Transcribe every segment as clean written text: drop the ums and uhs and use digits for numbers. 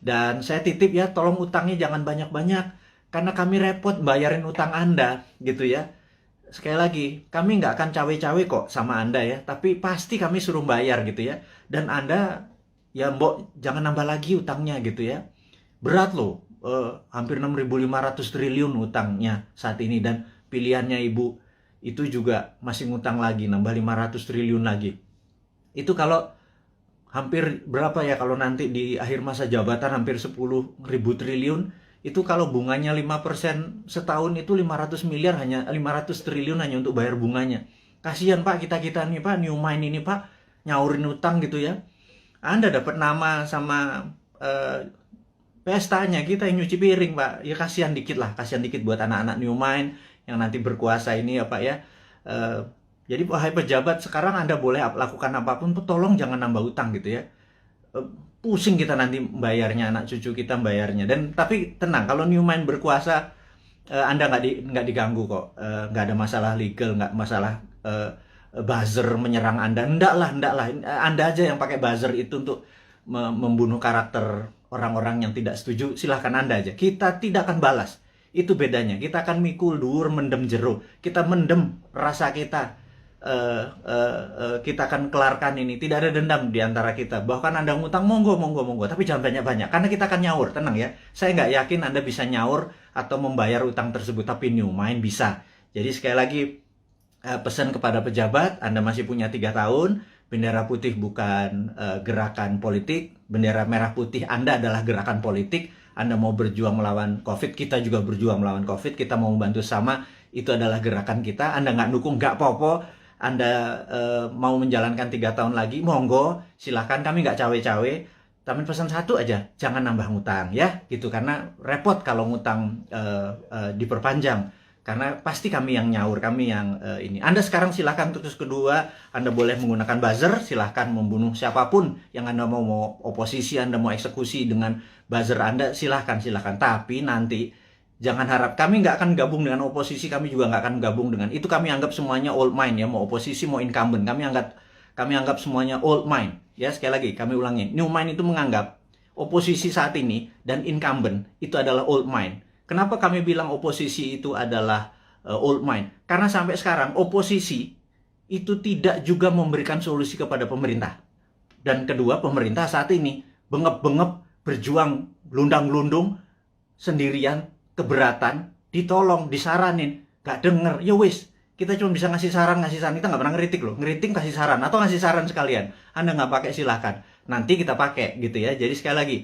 Dan saya titip ya, tolong utangnya jangan banyak-banyak, karena kami repot bayarin utang Anda, gitu ya. Sekali lagi, kami nggak akan cawe-cawe kok sama Anda ya, tapi pasti kami suruh bayar gitu ya. Dan Anda, ya mbok jangan nambah lagi utangnya gitu ya. Berat loh, hampir 6.500 triliun utangnya saat ini. Dan pilihannya Ibu itu juga masih ngutang lagi, nambah 500 triliun lagi. Itu kalau hampir berapa ya, kalau nanti di akhir masa jabatan hampir 10.000 triliun. Itu kalau bunganya 5% setahun itu 500 miliar, hanya 500 triliun hanya untuk bayar bunganya. Kasihan Pak, kita-kita nih Pak, New Mind ini Pak, nyaurin utang gitu ya. Anda dapat nama sama pestanya, kita yang nyuci piring Pak. Ya kasihan dikit lah, kasihan dikit buat anak-anak New Mind yang nanti berkuasa ini ya Pak ya. Eh, jadi wahai pejabat, sekarang Anda boleh lakukan apapun, tolong jangan nambah utang gitu ya. Eh, Pusing kita nanti bayarnya, anak cucu kita bayarnya. Dan tapi tenang, kalau New Mind berkuasa, Anda nggak diganggu kok. Nggak ada masalah legal, nggak masalah buzzer menyerang Anda. Enggak lah. Anda aja yang pakai buzzer itu untuk membunuh karakter orang-orang yang tidak setuju. Silahkan Anda aja. Kita tidak akan balas. Itu bedanya. Kita akan mikul dur, mendem jeruk. Kita mendem rasa kita. Kita akan kelarkan ini. Tidak ada dendam di antara kita. Bahkan Anda ngutang, monggo. Tapi jangan banyak-banyak. Karena kita akan nyaur, tenang ya. Saya nggak yakin Anda bisa nyaur atau membayar utang tersebut. Tapi New Mind bisa. Jadi sekali lagi, pesan kepada pejabat, Anda masih punya 3 tahun. Bendera putih bukan gerakan politik. Bendera merah putih Anda adalah gerakan politik. Anda mau berjuang melawan COVID, kita juga berjuang melawan COVID. Kita mau membantu sama, itu adalah gerakan kita. Anda nggak dukung, nggak apa-apa. Anda mau menjalankan 3 tahun lagi, monggo, silahkan, kami nggak cawe-cawe. Tapi pesan satu aja, jangan nambah ngutang ya, gitu. Karena repot kalau ngutang diperpanjang. Karena pasti kami yang nyaur, kami yang ini. Anda sekarang silahkan, terus kedua, Anda boleh menggunakan buzzer, silahkan membunuh siapapun yang Anda mau oposisi, Anda mau eksekusi dengan buzzer Anda, silahkan. Tapi nanti jangan harap, kami nggak akan gabung dengan oposisi, kami juga nggak akan gabung dengan itu. Kami anggap semuanya old mind ya, mau oposisi mau incumbent, kami anggap semuanya old mind ya. Sekali lagi kami ulangi, New Mind itu menganggap oposisi saat ini dan incumbent itu adalah old mind. Kenapa kami bilang oposisi itu adalah old mind? Karena sampai sekarang oposisi itu tidak juga memberikan solusi kepada pemerintah. Dan kedua, pemerintah saat ini bengep-bengep berjuang lundang-lundung sendirian, keberatan, ditolong, disaranin, gak denger, ya wis, kita cuma bisa ngasih saran, kita nggak pernah ngeritik loh, ngeritik kasih saran, atau ngasih saran sekalian, Anda nggak pakai silahkan, nanti kita pakai gitu ya. Jadi sekali lagi,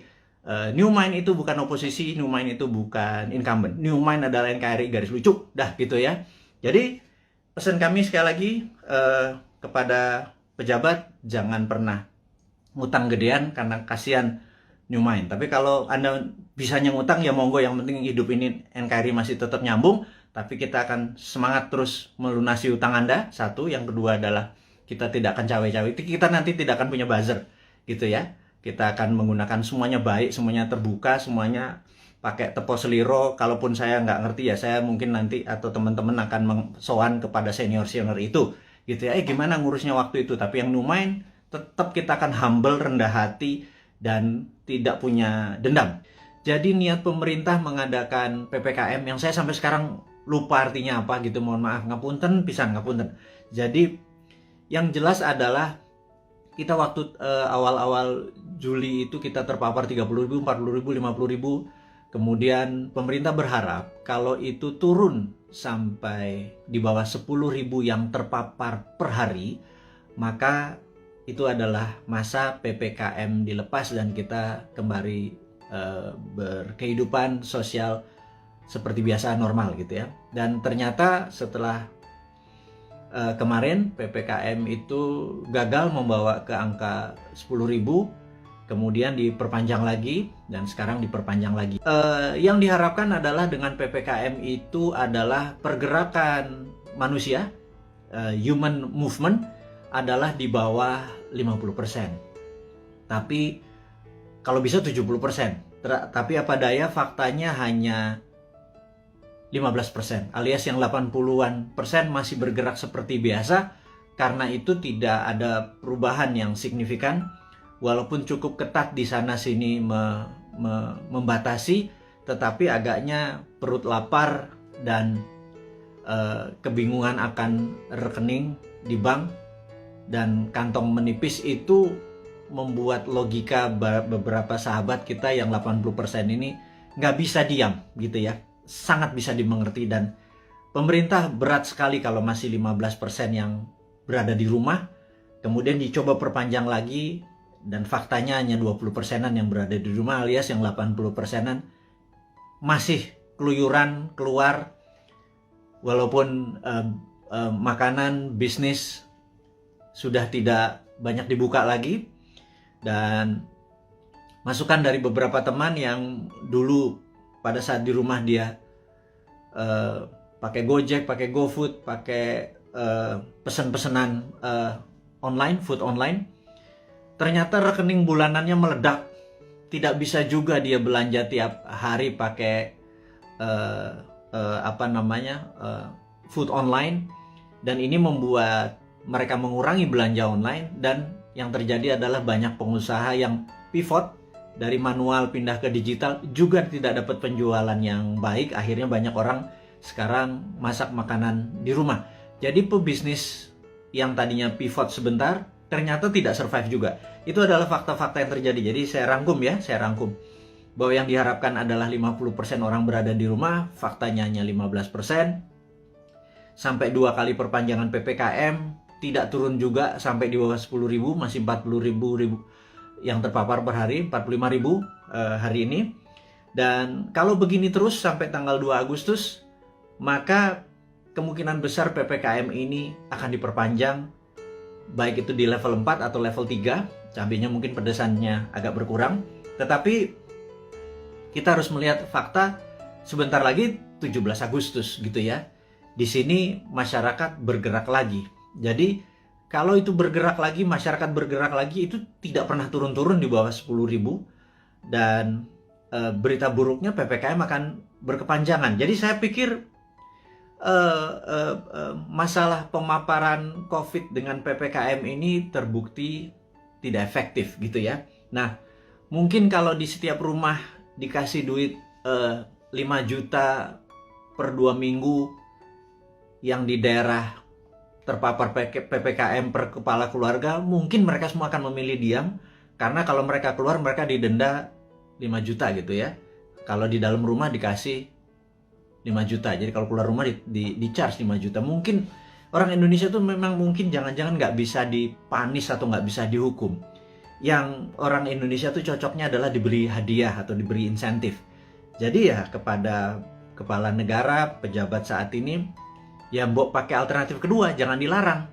New Mind itu bukan oposisi, New Mind itu bukan incumbent, New Mind adalah NKRI garis lucu, dah gitu ya. Jadi pesan kami sekali lagi kepada pejabat, jangan pernah ngutang gedean karena kasihan New Mind. Tapi kalau Anda bisanya ngutang, ya monggo, yang penting hidup ini NKRI masih tetap nyambung. Tapi kita akan semangat terus melunasi utang Anda, satu. Yang kedua adalah kita tidak akan cawe-cawe. Kita nanti tidak akan punya buzzer gitu ya. Kita akan menggunakan semuanya baik, semuanya terbuka, semuanya pakai tepo seliro. Kalaupun saya nggak ngerti ya, saya mungkin nanti atau teman-teman akan sowan kepada senior-senior itu gitu ya. Gimana ngurusnya waktu itu. Tapi yang New Mind, tetap kita akan humble, rendah hati, dan tidak punya dendam. Jadi niat pemerintah mengadakan PPKM yang saya sampai sekarang lupa artinya apa gitu, mohon maaf, ngapunten pisan, ngapunten. Jadi yang jelas adalah kita waktu awal-awal Juli itu kita terpapar 30.000, 40.000, 50.000. Kemudian pemerintah berharap kalau itu turun sampai di bawah 10.000 yang terpapar per hari, maka itu adalah masa PPKM dilepas dan kita kembali berkehidupan sosial seperti biasa, normal gitu ya. Dan ternyata setelah kemarin PPKM itu gagal membawa ke angka 10.000, kemudian diperpanjang lagi dan sekarang diperpanjang lagi. Yang diharapkan adalah dengan PPKM itu adalah pergerakan manusia, human movement adalah di bawah 50%. Tapi kalau bisa 70%. Tapi apa daya, faktanya hanya 15%, alias yang 80-an persen masih bergerak seperti biasa. Karena itu tidak ada perubahan yang signifikan, walaupun cukup ketat di sana sini membatasi, tetapi agaknya perut lapar dan kebingungan akan rekening di bank dan kantong menipis itu membuat logika beberapa sahabat kita yang 80% ini nggak bisa diam gitu ya. Sangat bisa dimengerti, dan pemerintah berat sekali kalau masih 15% yang berada di rumah, kemudian dicoba perpanjang lagi, dan faktanya hanya 20%-an yang berada di rumah, alias yang 80%-an masih keluyuran keluar, walaupun makanan, bisnis sudah tidak banyak dibuka lagi. Dan masukan dari beberapa teman yang dulu pada saat di rumah dia pakai Gojek, pakai GoFood, pakai pesan-pesanan online, food online, ternyata rekening bulanannya meledak. Tidak bisa juga dia belanja tiap hari pakai food online, dan ini membuat mereka mengurangi belanja online. Dan yang terjadi adalah banyak pengusaha yang pivot dari manual pindah ke digital, juga tidak dapat penjualan yang baik. Akhirnya banyak orang sekarang masak makanan di rumah. Jadi pebisnis yang tadinya pivot sebentar ternyata tidak survive juga. Itu adalah fakta-fakta yang terjadi. Jadi saya rangkum bahwa yang diharapkan adalah 50% orang berada di rumah, faktanya hanya 15%. Sampai 2 kali perpanjangan PPKM, tidak turun juga sampai di bawah 10.000, masih 40.000 yang terpapar per hari, 45.000 hari ini. Dan kalau begini terus sampai tanggal 2 Agustus, maka kemungkinan besar PPKM ini akan diperpanjang, baik itu di level 4 atau level 3. Cabenya mungkin pedesannya agak berkurang, tetapi kita harus melihat fakta. Sebentar lagi 17 Agustus gitu ya. Di sini masyarakat bergerak lagi. Jadi kalau itu bergerak lagi, masyarakat bergerak lagi, itu tidak pernah turun-turun di bawah 10.000. Dan berita buruknya PPKM akan berkepanjangan. Jadi saya pikir masalah pemaparan COVID dengan PPKM ini terbukti tidak efektif gitu ya. Nah, mungkin kalau di setiap rumah dikasih duit 5 juta per 2 minggu, yang di daerah terpapar PPKM per kepala keluarga, mungkin mereka semua akan memilih diam, karena kalau mereka keluar mereka didenda 5 juta gitu ya. Kalau di dalam rumah dikasih 5 juta. Jadi kalau keluar rumah di charge 5 juta. Mungkin orang Indonesia tuh memang mungkin jangan-jangan nggak bisa dipanis atau nggak bisa dihukum. Yang orang Indonesia tuh cocoknya adalah diberi hadiah atau diberi insentif. Jadi ya kepada kepala negara, pejabat saat ini, ya mbok pakai alternatif kedua, jangan dilarang.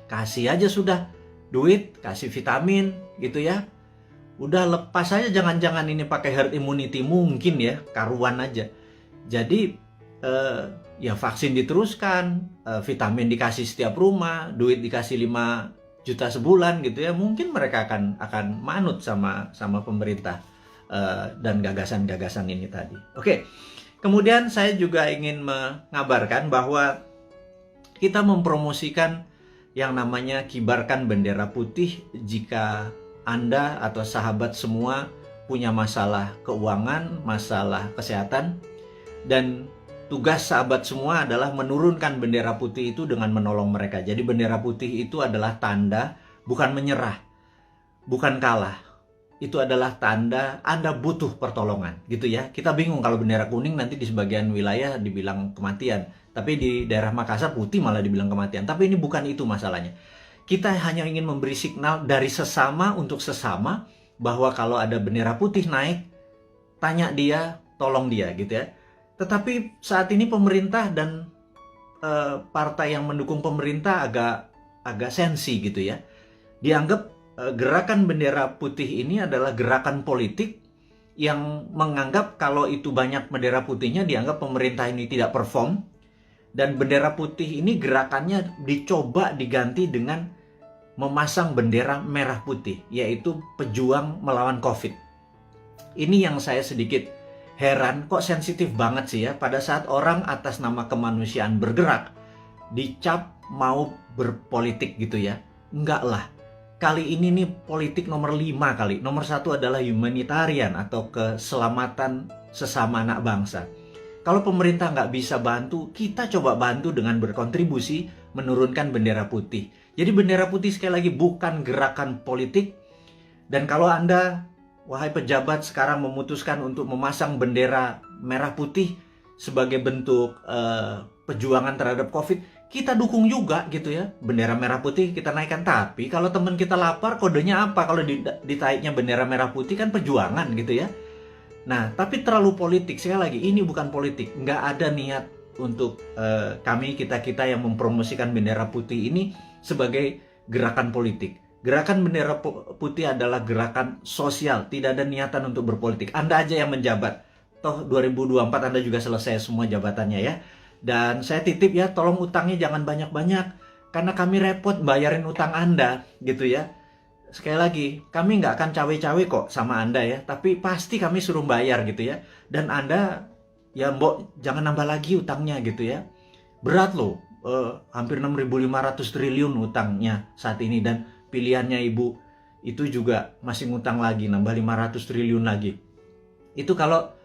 Kasih aja sudah duit, kasih vitamin gitu ya. Udah lepas aja, jangan-jangan ini pakai herd immunity, mungkin ya, karuan aja. Jadi ya vaksin diteruskan, vitamin dikasih setiap rumah, duit dikasih 5 juta sebulan gitu ya. Mungkin mereka akan manut sama pemerintah dan gagasan-gagasan ini tadi. Oke. Kemudian saya juga ingin mengabarkan bahwa kita mempromosikan yang namanya kibarkan bendera putih jika Anda atau sahabat semua punya masalah keuangan, masalah kesehatan, dan tugas sahabat semua adalah menurunkan bendera putih itu dengan menolong mereka. Jadi bendera putih itu adalah tanda, bukan menyerah, bukan kalah. Itu adalah tanda Anda butuh pertolongan gitu ya. Kita bingung kalau bendera kuning nanti di sebagian wilayah dibilang kematian, tapi di daerah Makassar putih malah dibilang kematian. Tapi ini bukan itu masalahnya. Kita hanya ingin memberi signal dari sesama untuk sesama bahwa kalau ada bendera putih naik, tanya dia, tolong dia gitu ya. Tetapi saat ini pemerintah dan partai yang mendukung pemerintah agak sensi gitu ya. Dianggap gerakan bendera putih ini adalah gerakan politik yang menganggap kalau itu banyak bendera putihnya dianggap pemerintah ini tidak perform, dan bendera putih ini gerakannya dicoba diganti dengan memasang bendera merah putih, yaitu pejuang melawan COVID. Ini yang saya sedikit heran, kok sensitif banget sih ya pada saat orang atas nama kemanusiaan bergerak dicap mau berpolitik gitu ya. Enggak lah. kali ini nih politik nomor 5 kali. Nomor 1 adalah humanitarian atau keselamatan sesama anak bangsa. Kalau pemerintah nggak bisa bantu, kita coba bantu dengan berkontribusi menurunkan bendera putih. Jadi bendera putih sekali lagi bukan gerakan politik. Dan kalau Anda, wahai pejabat, sekarang memutuskan untuk memasang bendera merah putih sebagai bentuk perjuangan terhadap COVID, kita dukung juga gitu ya. Bendera merah putih kita naikkan. Tapi kalau teman kita lapar, kodenya apa? Kalau ditaiknya bendera merah putih kan perjuangan gitu ya. Nah, tapi terlalu politik. Sekali lagi, ini bukan politik. Nggak ada niat untuk kita yang mempromosikan bendera putih ini sebagai gerakan politik. Gerakan bendera putih adalah gerakan sosial. Tidak ada niatan untuk berpolitik. Anda aja yang menjabat. Toh 2024 Anda juga selesai semua jabatannya ya. Dan saya titip ya, tolong utangnya jangan banyak-banyak. Karena kami repot bayarin utang Anda gitu ya. Sekali lagi, kami nggak akan cawe-cawe kok sama Anda ya. Tapi pasti kami suruh bayar gitu ya. Dan Anda, ya mbok jangan nambah lagi utangnya gitu ya. Berat loh, hampir 6.500 triliun utangnya saat ini. Dan pilihannya Ibu itu juga masih ngutang lagi, nambah 500 triliun lagi. Itu kalau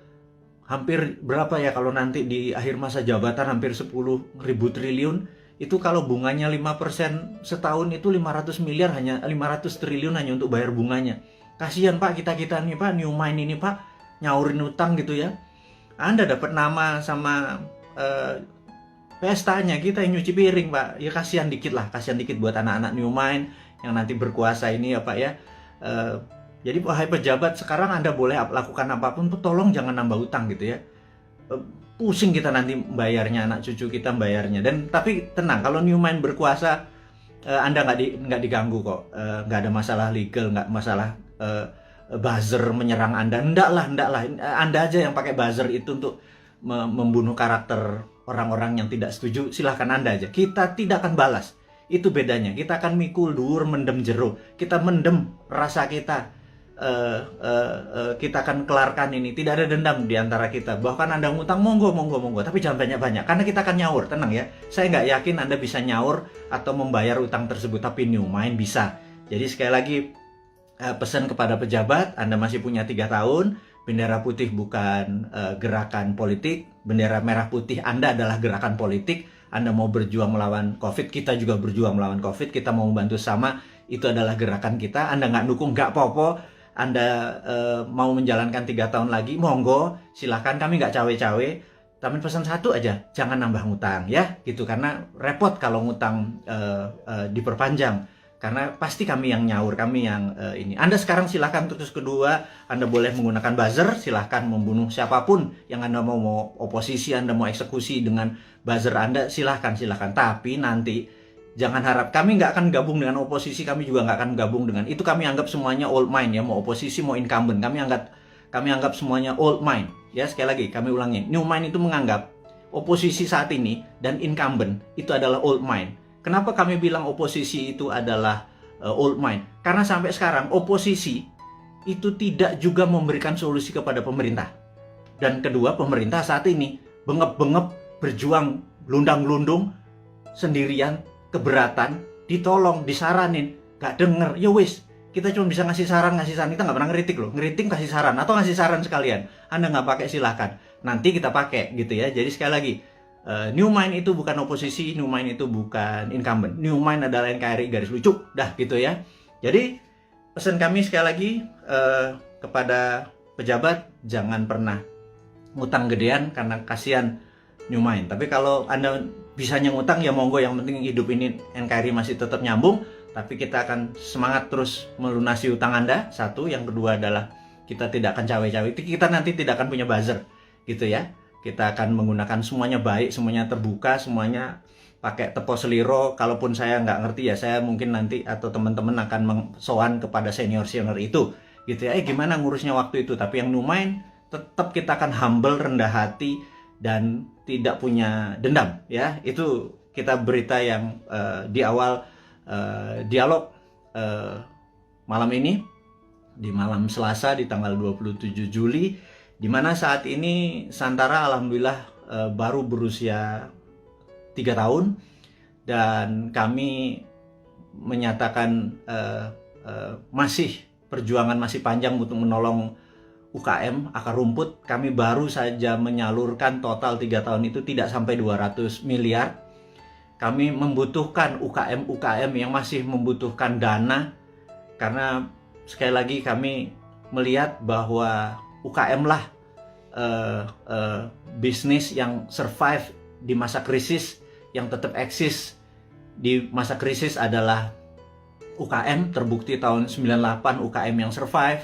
hampir berapa ya kalau nanti di akhir masa jabatan hampir 10.000 triliun, itu kalau bunganya 5% setahun itu 500 miliar, hanya 500 triliun hanya untuk bayar bunganya. Kasihan Pak, kita nih Pak, New Mind ini Pak, nyaurin utang gitu ya. Anda dapat nama sama pestanya, kita yang nyuci piring Pak. Ya kasihan dikit lah, kasihan dikit buat anak-anak New Mind yang nanti berkuasa ini ya Pak ya. Jadi wahai pejabat, sekarang Anda boleh lakukan apapun, tolong jangan nambah utang gitu ya. Pusing kita nanti bayarnya, anak cucu kita bayarnya. Dan tapi tenang, kalau New Mind berkuasa, Anda nggak diganggu kok. Nggak ada masalah legal, nggak masalah buzzer menyerang Anda. Nggak lah. Anda aja yang pakai buzzer itu untuk membunuh karakter orang-orang yang tidak setuju. Silahkan Anda aja. Kita tidak akan balas. Itu bedanya. Kita akan mikul dur, mendem jeruk. Kita mendem rasa kita. Kita akan kelarkan ini. Tidak ada dendam di antara kita. Bahkan Anda ngutang, monggo. Tapi jangan banyak-banyak. Karena kita akan nyaur, tenang ya. Saya nggak yakin Anda bisa nyaur atau membayar utang tersebut. Tapi New Mind bisa. Jadi sekali lagi, pesan kepada pejabat, Anda masih punya 3 tahun. Bendera putih bukan gerakan politik. Bendera merah putih Anda adalah gerakan politik. Anda mau berjuang melawan COVID, kita juga berjuang melawan COVID. Kita mau membantu sama, itu adalah gerakan kita. Anda nggak dukung, nggak apa-apa. Anda mau menjalankan 3 tahun lagi, monggo, silahkan, kami nggak cawe-cawe. Tapi pesan satu aja, jangan nambah ngutang ya, gitu. Karena repot kalau ngutang diperpanjang. Karena pasti kami yang nyaur, kami yang ini. Anda sekarang silahkan, terus kedua, Anda boleh menggunakan buzzer, silahkan membunuh siapapun yang Anda mau oposisi, Anda mau eksekusi dengan buzzer Anda, silahkan. Tapi nanti jangan harap, kami nggak akan gabung dengan oposisi, kami juga nggak akan gabung dengan itu. Kami anggap semuanya old mind ya, mau oposisi mau incumbent, kami anggap semuanya old mind ya. Sekali lagi kami ulangi, New Mind itu menganggap oposisi saat ini dan incumbent itu adalah old mind. Kenapa kami bilang oposisi itu adalah old mind? Karena sampai sekarang oposisi itu tidak juga memberikan solusi kepada pemerintah. Dan kedua, pemerintah saat ini bengep-bengep berjuang lundang-lundung sendirian, keberatan, ditolong, disaranin, gak denger, ya wis, kita cuma bisa ngasih saran, kita nggak pernah ngeritik loh, ngeritik kasih saran, atau ngasih saran sekalian, Anda nggak pakai silahkan, nanti kita pakai gitu ya. Jadi sekali lagi, New Mind itu bukan oposisi, New Mind itu bukan incumbent, New Mind adalah NKRI garis lucu, dah gitu ya. Jadi pesan kami sekali lagi kepada pejabat, jangan pernah ngutang gedean karena kasihan New Mind. Tapi kalau Anda bisanya ngutang ya monggo, yang penting hidup ini NKRI masih tetap nyambung. Tapi kita akan semangat terus melunasi utang Anda. Satu, yang kedua adalah kita tidak akan cawe-cawe. Kita nanti tidak akan punya buzzer gitu ya. Kita akan menggunakan semuanya baik, semuanya terbuka, semuanya pakai tepo seliro. Kalaupun saya nggak ngerti ya, saya mungkin nanti atau teman-teman akan sowan kepada senior-senior itu gitu ya. Gimana ngurusnya waktu itu. Tapi yang New Mind tetap kita akan humble, rendah hati, dan tidak punya dendam ya. Itu kita berita yang di awal dialog malam ini, di malam Selasa di tanggal 27 Juli, di mana saat ini Santara alhamdulillah baru berusia 3 tahun, dan kami menyatakan perjuangan masih panjang untuk menolong UKM, akar rumput. Kami baru saja menyalurkan total 3 tahun itu tidak sampai 200 miliar. Kami membutuhkan UKM-UKM yang masih membutuhkan dana, karena sekali lagi kami melihat bahwa UKM lah bisnis yang survive di masa krisis, yang tetap eksis di masa krisis adalah UKM. Terbukti tahun 98 UKM yang survive.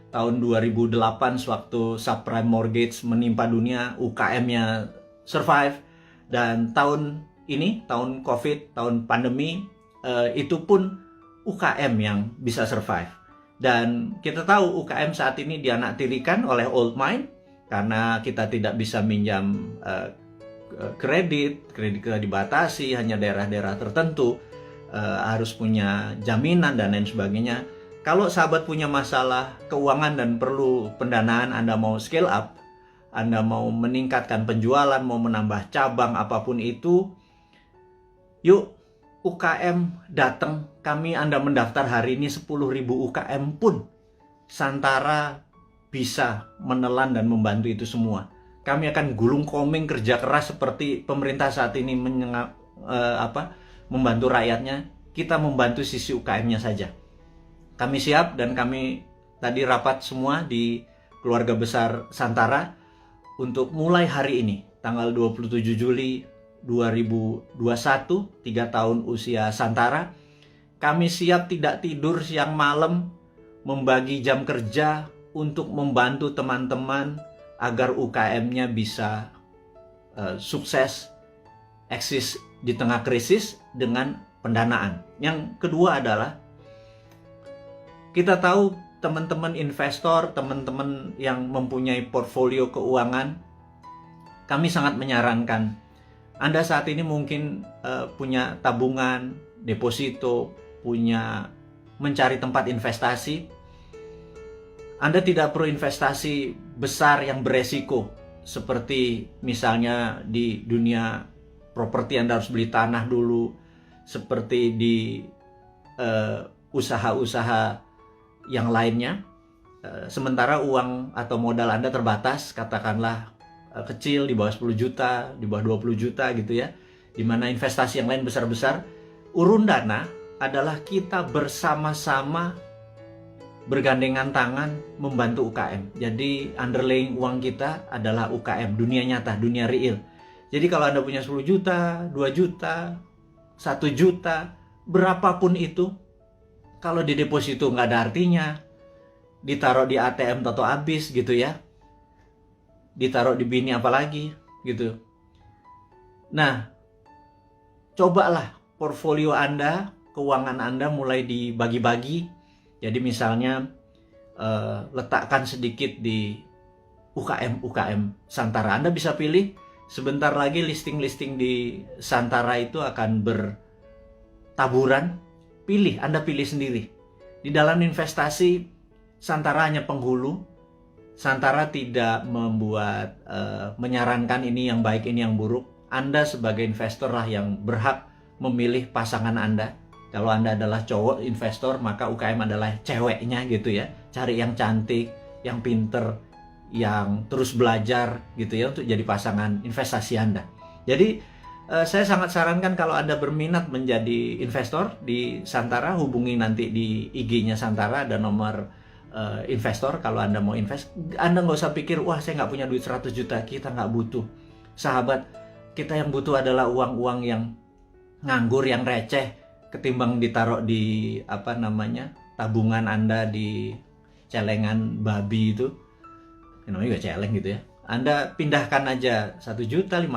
Tahun 2008 sewaktu subprime mortgage menimpa dunia, UKM-nya survive. Dan tahun ini, tahun COVID, tahun pandemi, itu pun UKM yang bisa survive. Dan kita tahu UKM saat ini dianaktirikan oleh old money, karena kita tidak bisa minjam kredit kita dibatasi, hanya daerah-daerah tertentu, harus punya jaminan dan lain sebagainya. Kalau sahabat punya masalah keuangan dan perlu pendanaan, Anda mau scale up, Anda mau meningkatkan penjualan, mau menambah cabang, apapun itu, yuk UKM datang. Anda mendaftar hari ini 10.000 UKM pun Santara bisa menelan dan membantu itu semua. Kami akan gulung komeng kerja keras seperti pemerintah saat ini membantu rakyatnya. Kita membantu sisi UKM-nya saja. Kami siap, dan kami tadi rapat semua di keluarga besar Santara untuk mulai hari ini, tanggal 27 Juli 2021, 3 tahun usia Santara. Kami siap tidak tidur siang malam, membagi jam kerja untuk membantu teman-teman agar UKM-nya bisa sukses, eksis di tengah krisis dengan pendanaan. Yang kedua adalah, kita tahu teman-teman investor, teman-teman yang mempunyai portfolio keuangan, kami sangat menyarankan Anda saat ini mungkin punya tabungan, deposito, mencari tempat investasi. Anda tidak perlu investasi besar yang beresiko, seperti misalnya di dunia properti Anda harus beli tanah dulu, seperti di usaha-usaha yang lainnya. Sementara uang atau modal Anda terbatas, katakanlah kecil, di bawah 10 juta, di bawah 20 juta gitu ya, dimana investasi yang lain besar-besar. Urun dana adalah kita bersama-sama bergandengan tangan membantu UKM. Jadi underlying uang kita adalah UKM, dunia nyata, dunia real. Jadi kalau Anda punya 10 juta, 2 juta, 1 juta, berapapun itu, kalau di deposito nggak ada artinya, ditaruh di ATM atau habis gitu ya, ditaruh di bini apalagi gitu. Nah, cobalah portfolio Anda, keuangan Anda mulai dibagi-bagi. Jadi misalnya letakkan sedikit di UKM Santara. Anda bisa pilih, sebentar lagi listing-listing di Santara itu akan bertaburan. Anda pilih sendiri. Di dalam investasi, Santara hanya penghulu. Santara tidak menyarankan ini yang baik, ini yang buruk. Anda sebagai investor lah yang berhak memilih pasangan Anda. Kalau Anda adalah cowok investor, maka UKM adalah ceweknya gitu ya. Cari yang cantik, yang pinter, yang terus belajar gitu ya, untuk jadi pasangan investasi Anda. Jadi saya sangat sarankan kalau Anda berminat menjadi investor di Santara, hubungi nanti di IG-nya Santara, ada nomor investor. Kalau Anda mau invest, Anda nggak usah pikir, wah saya nggak punya duit 100 juta, kita nggak butuh. Sahabat, kita yang butuh adalah uang-uang yang nganggur, yang receh, ketimbang ditaruh di tabungan Anda di celengan babi itu, namanya juga celeng gitu ya. Anda pindahkan aja 1.500.000,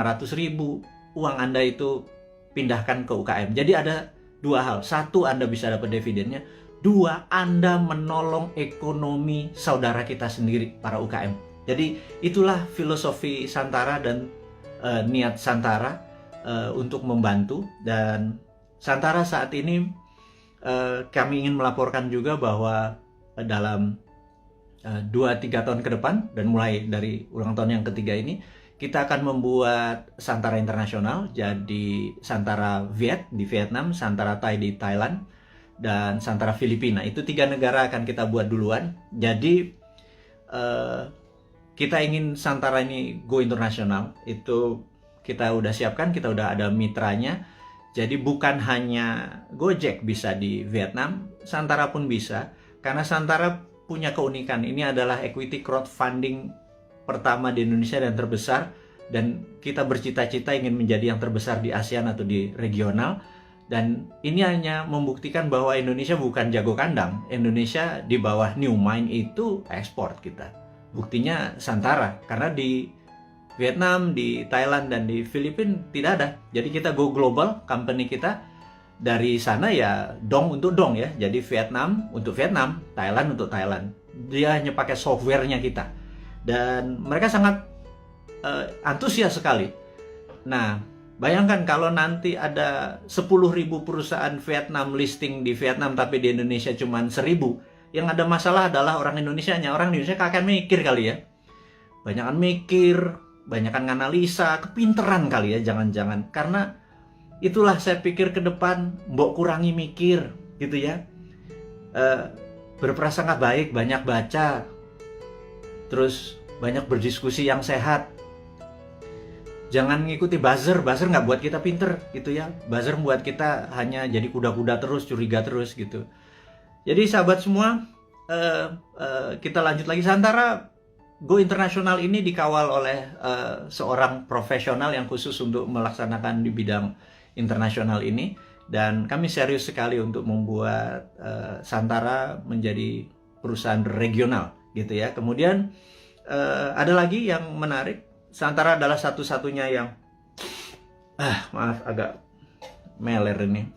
uang Anda itu pindahkan ke UKM. Jadi ada dua hal. Satu, Anda bisa dapat dividennya. Dua, Anda menolong ekonomi saudara kita sendiri, para UKM. Jadi itulah filosofi Santara dan niat Santara untuk membantu. Dan Santara saat ini kami ingin melaporkan juga bahwa dalam 2-3 tahun ke depan, dan mulai dari ulang tahun yang ketiga ini, kita akan membuat Santara Internasional. Jadi Santara Viet di Vietnam, Santara Thai di Thailand, dan Santara Filipina. Itu 3 negara akan kita buat duluan. Jadi kita ingin Santara ini go internasional. Itu kita udah siapkan, kita udah ada mitranya. Jadi bukan hanya Gojek bisa di Vietnam, Santara pun bisa. Karena Santara punya keunikan, ini adalah equity crowdfunding pertama di Indonesia dan terbesar. Dan kita bercita-cita ingin menjadi yang terbesar di ASEAN atau di regional. Dan ini hanya membuktikan bahwa Indonesia bukan jago kandang. Indonesia di bawah New Mind itu ekspor kita. Buktinya Santara, karena di Vietnam, di Thailand, dan di Filipina tidak ada. Jadi kita go global, company kita dari sana ya dong untuk dong ya. Jadi Vietnam untuk Vietnam, Thailand untuk Thailand. Dia hanya pakai softwarenya kita. Dan mereka sangat antusias sekali. Nah, bayangkan kalau nanti ada 10.000 perusahaan Vietnam listing di Vietnam tapi di Indonesia cuma 1.000. Yang ada masalah adalah orang Indonesianya. Orang Indonesia kakek mikir kali ya. Banyakan mikir, banyakan analisa, kepinteran kali ya, jangan-jangan. Karena itulah saya pikir ke depan, mbok kurangi mikir gitu ya. Berprasangka baik, banyak baca. Terus banyak berdiskusi yang sehat. Jangan ngikuti buzzer nggak buat kita pinter gitu ya. Buzzer buat kita hanya jadi kuda-kuda terus, curiga terus gitu. Jadi sahabat semua, kita lanjut lagi. Santara Go Internasional ini dikawal oleh seorang profesional yang khusus untuk melaksanakan di bidang internasional ini. Dan kami serius sekali untuk membuat Santara menjadi perusahaan regional gitu ya. Kemudian ada lagi yang menarik. Santara adalah satu-satunya yang maaf agak meler ini.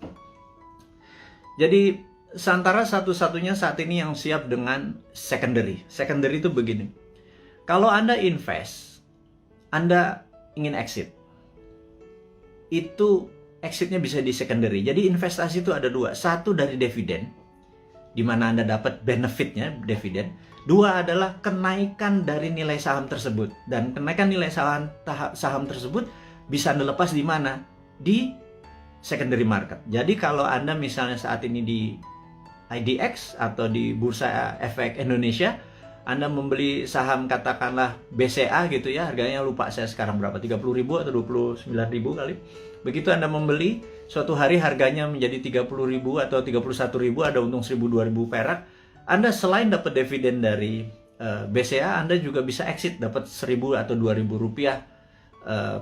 Jadi Santara satu-satunya saat ini yang siap dengan secondary. Secondary itu begini. Kalau Anda invest, Anda ingin exit. Itu exitnya bisa di secondary. Jadi investasi itu ada 2. Satu dari dividen, di mana Anda dapat benefitnya, dividen. 2 adalah kenaikan dari nilai saham tersebut. Dan kenaikan nilai saham tersebut bisa Anda lepas di mana? Di secondary market. Jadi kalau Anda misalnya saat ini di IDX atau di Bursa Efek Indonesia, Anda membeli saham katakanlah BCA gitu ya, harganya lupa saya sekarang berapa, 30.000 atau 29.000 kali. Begitu Anda membeli, suatu hari harganya menjadi 30.000 atau 31.000, ada untung 1.000-2.000 perak. Anda selain dapat dividen dari BCA, Anda juga bisa exit, dapat 1.000 atau 2.000 rupiah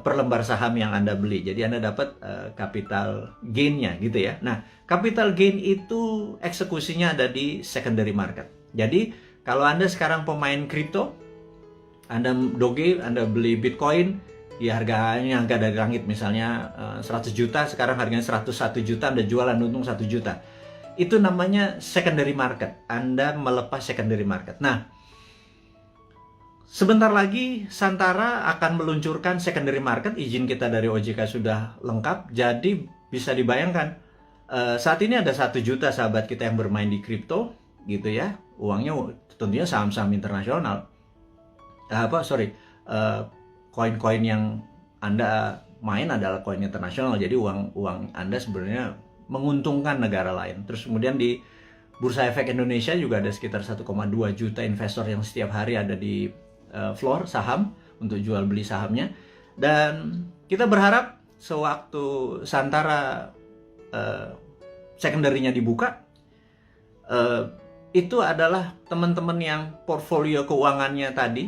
per lembar saham yang Anda beli. Jadi Anda dapat capital gain-nya gitu ya. Nah, capital gain itu eksekusinya ada di secondary market. Jadi kalau Anda sekarang pemain kripto, Anda Doge, Anda beli Bitcoin, ya harganya harga dari langit, misalnya 100 juta, sekarang harganya 101 juta, Anda jualan untung 1 juta. Itu namanya secondary market. Anda melepas secondary market. Nah, sebentar lagi Santara akan meluncurkan secondary market. Izin kita dari OJK sudah lengkap. Jadi bisa dibayangkan, saat ini ada 1 juta sahabat kita yang bermain di kripto gitu ya. Uangnya tentunya saham-saham internasional. Koin-koin yang Anda main adalah koin internasional. Jadi uang Anda sebenarnya menguntungkan negara lain. Terus kemudian di Bursa Efek Indonesia juga ada sekitar 1,2 juta investor yang setiap hari ada di floor saham untuk jual beli sahamnya. Dan kita berharap sewaktu Santara secondary-nya dibuka, itu adalah teman-teman yang portfolio keuangannya tadi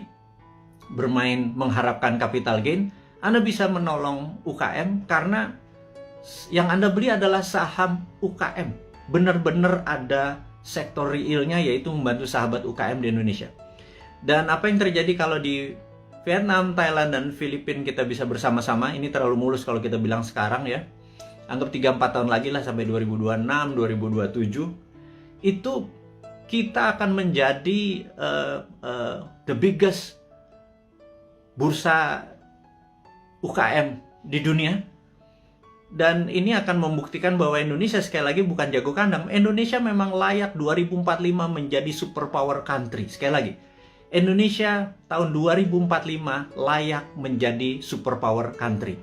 bermain mengharapkan capital gain, Anda bisa menolong UKM karena yang Anda beli adalah saham UKM. Benar-benar ada sektor realnya, yaitu membantu sahabat UKM di Indonesia. Dan apa yang terjadi kalau di Vietnam, Thailand, dan Filipina kita bisa bersama-sama, ini terlalu mulus kalau kita bilang sekarang ya. Anggap 3-4 tahun lagi lah sampai 2026, 2027. Itu kita akan menjadi the biggest bursa UKM di dunia. Dan ini akan membuktikan bahwa Indonesia sekali lagi bukan jago kandang. Indonesia memang layak 2045 menjadi superpower country. Sekali lagi, Indonesia tahun 2045 layak menjadi superpower country.